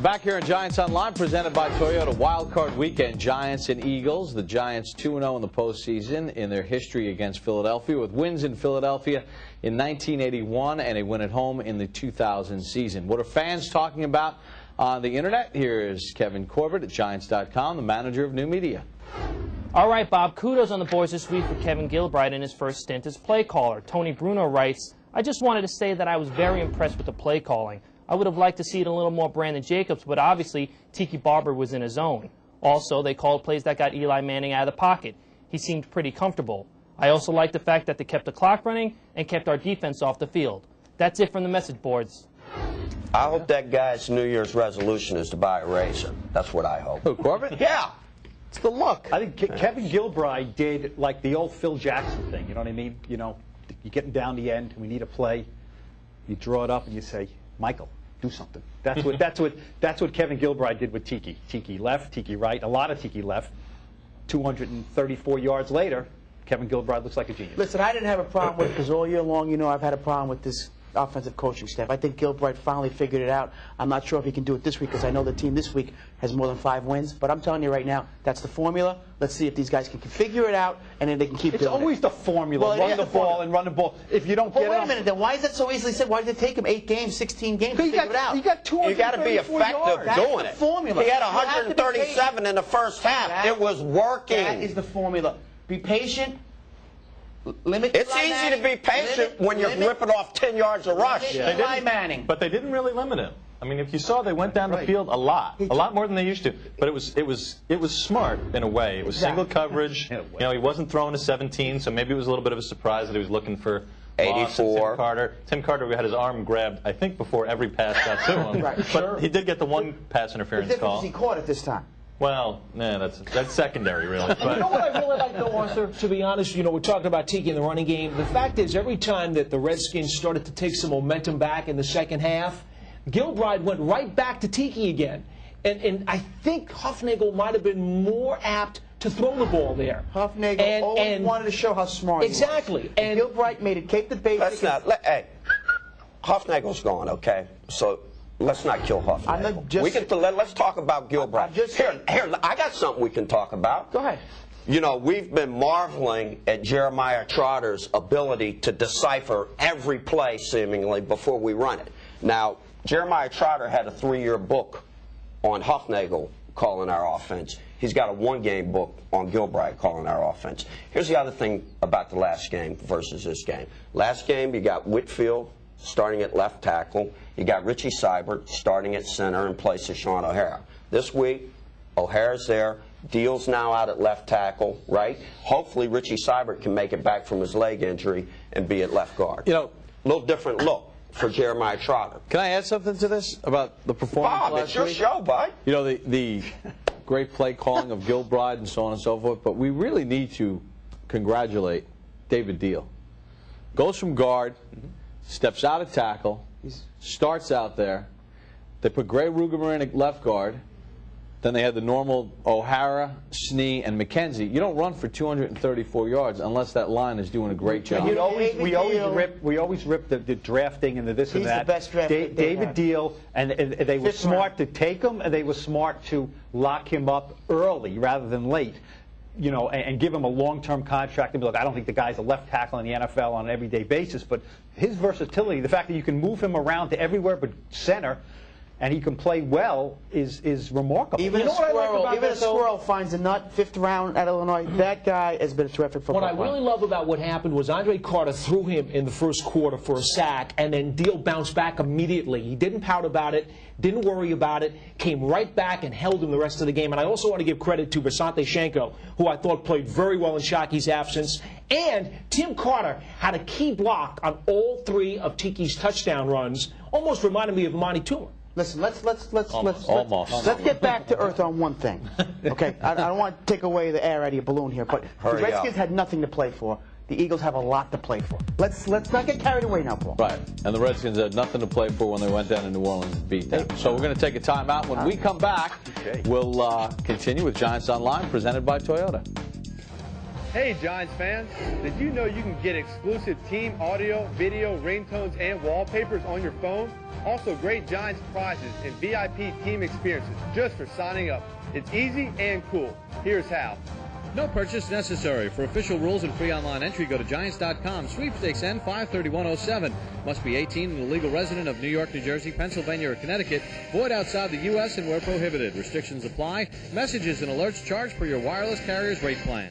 Back here in Giants Online, presented by Toyota. Wild Card Weekend, Giants and Eagles. The Giants 2-0 in the postseason in their history against Philadelphia, with wins in Philadelphia in 1981 and a win at home in the 2000 season. What are fans talking about on the internet? Here is Kevin Corbett at Giants.com, the manager of new media. All right, Bob, kudos on the boards this week for Kevin Gilbride in his first stint as play caller. Tony Bruno writes, I just wanted to say that I was very impressed with the play calling. I would have liked to see it a little more Brandon Jacobs, but obviously Tiki Barber was in his zone. Also, they called plays that got Eli Manning out of the pocket. He seemed pretty comfortable. I also like the fact that they kept the clock running and kept our defense off the field. That's it from the message boards. I hope that guy's New Year's resolution is to buy a razor. That's what I hope. Who, Corbett? Yeah. It's the look. I think Kevin Gilbride did like the old Phil Jackson thing. You know what I mean? You know, you're getting down the end. We need a play. You draw it up and you say, Michael, do something. That's what Kevin Gilbride did with Tiki. Tiki left, Tiki right, a lot of Tiki left. 234 yards later, Kevin Gilbride looks like a genius. Listen, I didn't have a problem with it because all year long, you know, I've had a problem with this offensive coaching staff. I think Gilbride finally figured it out. I'm not sure if he can do it this week because I know the team this week has more than 5 wins. But I'm telling you right now, that's the formula. Let's see if these guys can figure it out, and then they can keep doing it. It's always the formula. Well, run the ball and run the ball. If you don't get it. Wait a minute, then why is that so easily said? Why did it take him 8 games, 16 games to figure it out? You got 234 You got to be effective That's doing the it. formula. He had You have to be 137 in the first half. It was working. That is the formula. Be patient. Limit It's Eli easy Manning. to be patient when you're ripping off 10 yards of rush. Limit Eli Manning. But they didn't really limit him. I mean, if you saw, they went down the field a lot more than they used to. But it was smart in a way. It was single coverage. You know, he wasn't throwing a 17, so maybe it was a little bit of a surprise that he was looking for 84. Tim Carter. Tim Carter had his arm grabbed, I think, before every pass got to him. Right. But he did get the one pass interference The difference call. is he caught it this time. Well, nah, that's secondary, really. You know what I really like, though, Arthur? To be honest, you know, we're talking about Tiki in the running game. The fact is, every time that the Redskins started to take some momentum back in the second half, Gilbride went right back to Tiki again. And I think Hufnagel might have been more apt to throw the ball there. Hufnagel always wanted to show how smart he was. Exactly. And Gilbride made it keep the basics. Hey, Hufnagel's gone, okay? So let's not kill Hufnagel. Let's talk about Gilbride. Here, I got something we can talk about. Go ahead. You know, we've been marveling at Jeremiah Trotter's ability to decipher every play, seemingly, before we run it. Now, Jeremiah Trotter had a 3-year book on Hufnagel calling our offense. He's got a 1-game book on Gilbride calling our offense. Here's the other thing about the last game versus this game. Last game, you got Whitfield starting at left tackle. You got Richie Seibert starting at center in place of Sean O'Hara. This week, O'Hara's there. Deal's now out at left tackle, right? Hopefully, Richie Seibert can make it back from his leg injury and be at left guard. You know, a little different look for Jeremiah Trotter. Can I add something to this about the performance Bob, last it's your week? show, bud. You know, the great play calling of Gilbride and so on and so forth, but we really need to congratulate David Deal. Goes from guard, steps out of tackle, starts out there. They put Gray Rugemer in at left guard. Then they had the normal O'Hara, Snee, and McKenzie. You don't run for 234 yards unless that line is doing a great job. We always rip the drafting and the this and that. He's the best draft. David Deal, and they were smart to take him, and they were smart to lock him up early rather than late. You know, and give him a long-term contract and be like, I don't think the guy's a left tackle in the NFL on an everyday basis, but his versatility, the fact that you can move him around to everywhere but center, and he can play well, is remarkable. Even a squirrel finds a nut, 5th round at Illinois. That guy has been a terrific football player. What I really love about what happened was Andre Carter threw him in the first quarter for a sack, and then Deal bounced back immediately. He didn't pout about it, didn't worry about it, came right back and held him the rest of the game. And I also want to give credit to Basante Shenko, who I thought played very well in Shockey's absence. And Tim Carter had a key block on all 3 of Tiki's touchdown runs. Almost reminded me of Monty Toomer. Listen, let's get back to earth on one thing. Okay, I don't want to take away the air out of your balloon here, but the Redskins had nothing to play for. The Eagles have a lot to play for. Let's not get carried away now, Paul. Right, and the Redskins had nothing to play for when they went down to New Orleans and beat them. So we're going to take a timeout. When we come back, we'll continue with Giants Online, presented by Toyota. Hey Giants fans, did you know you can get exclusive team audio, video, ringtones, and wallpapers on your phone? Also, great Giants prizes and VIP team experiences just for signing up. It's easy and cool. Here's how. No purchase necessary. For official rules and free online entry, go to Giants.com. Sweepstakes N 53107. Must be 18 and a legal resident of New York, New Jersey, Pennsylvania, or Connecticut. Void outside the U.S. and where prohibited. Restrictions apply. Messages and alerts charged per your wireless carrier's rate plan.